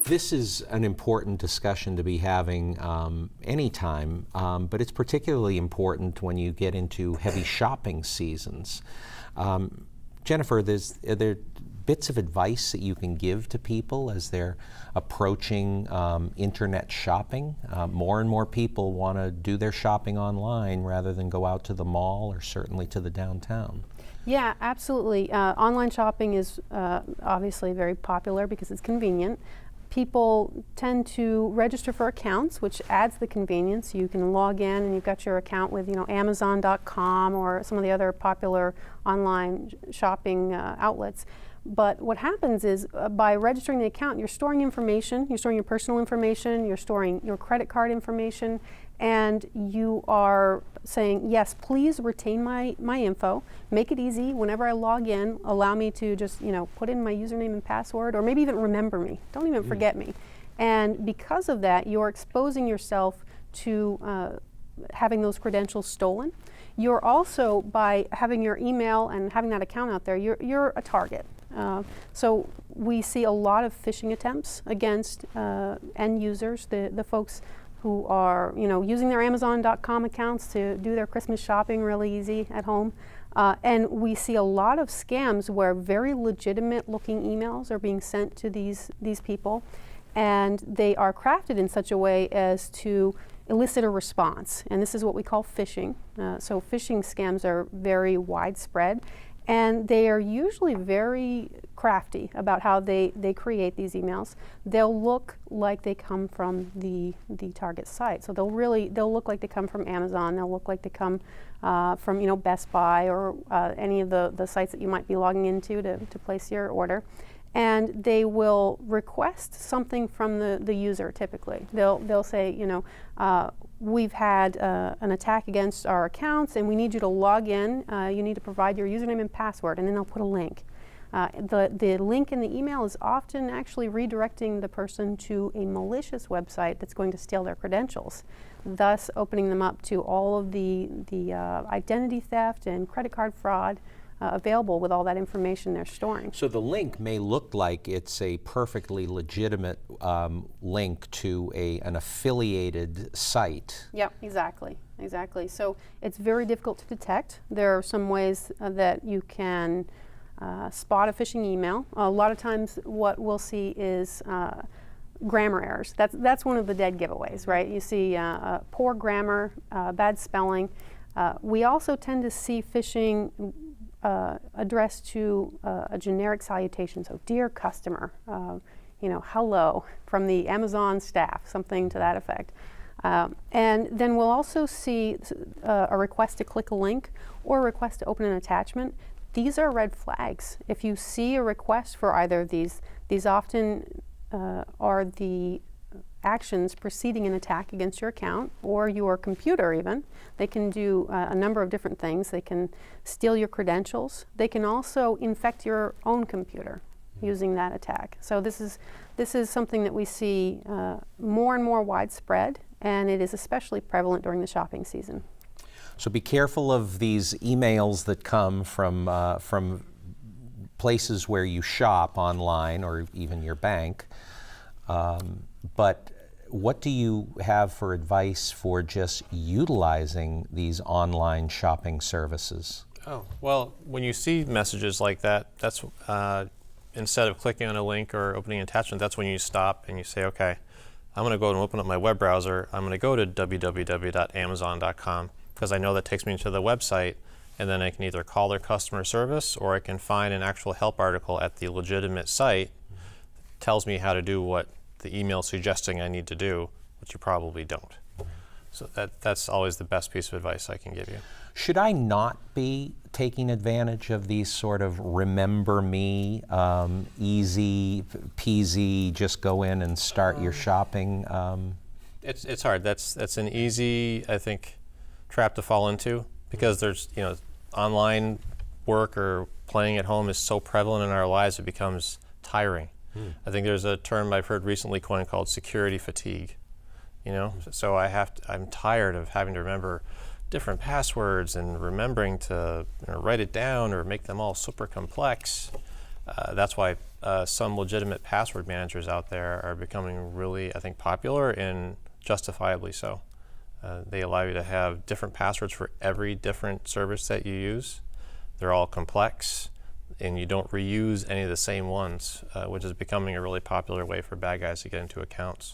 This is an important discussion to be having anytime, but it's particularly important when you get into heavy shopping seasons. Jennifer, are there bits of advice that you can give to people as they're approaching internet shopping? More and more people want to do their shopping online rather than go out to the mall or certainly to the downtown. Yeah, absolutely. Online shopping is obviously very popular because it's convenient. People tend to register for accounts, which adds the convenience. You can log in and you've got your account with, Amazon.com or some of the other popular online shopping outlets. But what happens is by registering the account, you're storing information, you're storing your personal information, you're storing your credit card information, and you are saying, yes, please retain my info. Make it easy. Whenever I log in, allow me to just, put in my username and password, or maybe even remember me. Don't even forget me. And because of that, you're exposing yourself to having those credentials stolen. You're also, by having your email and having that account out there, you're a target. So we see a lot of phishing attempts against end users, the folks who are using their Amazon.com accounts to do their Christmas shopping really easy at home. And we see a lot of scams where very legitimate looking emails are being sent to these people, and they are crafted in such a way as to elicit a response. And this is what we call phishing. So phishing scams are very widespread, and they are usually very crafty about how they create these emails. They'll look like they come from the target site. So they'll look like they come from Amazon. They'll look like they come from Best Buy or any of the sites that you might be logging into to place your order. And they will request something from the user. Typically, they'll say, we've had an attack against our accounts, and we need you to log in. You need to provide your username and password, and then they'll put a link. The link in the email is often actually redirecting the person to a malicious website that's going to steal their credentials, thus opening them up to all of the identity theft and credit card fraud available with all that information they're storing. So the link may look like it's a perfectly legitimate link to an affiliated site. Yep, exactly. So it's very difficult to detect. There are some ways that you can spot a phishing email. A lot of times what we'll see is grammar errors. That's one of the dead giveaways, right? You see poor grammar, bad spelling. We also tend to see phishing addressed to a generic salutation. So, dear customer, hello from the Amazon staff, something to that effect. And then we'll also see a request to click a link or a request to open an attachment. These are red flags. If you see a request for either of these often are the actions preceding an attack against your account or your computer even. They can do a number of different things. They can steal your credentials. They can also infect your own computer using that attack. So this is something that we see more and more widespread, and it is especially prevalent during the shopping season. So be careful of these emails that come from places where you shop online or even your bank. But what do you have for advice for just utilizing these online shopping services? Oh, well, when you see messages like that, that's instead of clicking on a link or opening an attachment, that's when you stop and you say, okay, I'm going to go and open up my web browser. I'm going to go to www.amazon.com because I know that takes me to the website, and then I can either call their customer service or I can find an actual help article at the legitimate site that tells me how to do what the email suggesting I need to do, which you probably don't. So that's always the best piece of advice I can give you. Should I not be taking advantage of these sort of remember me, easy peasy, just go in and start your shopping? It's hard. That's an easy, I think, trap to fall into because there's online work or playing at home is so prevalent in our lives it becomes tiring. I think there's a term I've heard recently coined called security fatigue. So I'm tired of having to remember different passwords and remembering to write it down or make them all super complex. That's why some legitimate password managers out there are becoming really, I think, popular, and justifiably so. They allow you to have different passwords for every different service that you use. They're all complex, and you don't reuse any of the same ones, which is becoming a really popular way for bad guys to get into accounts.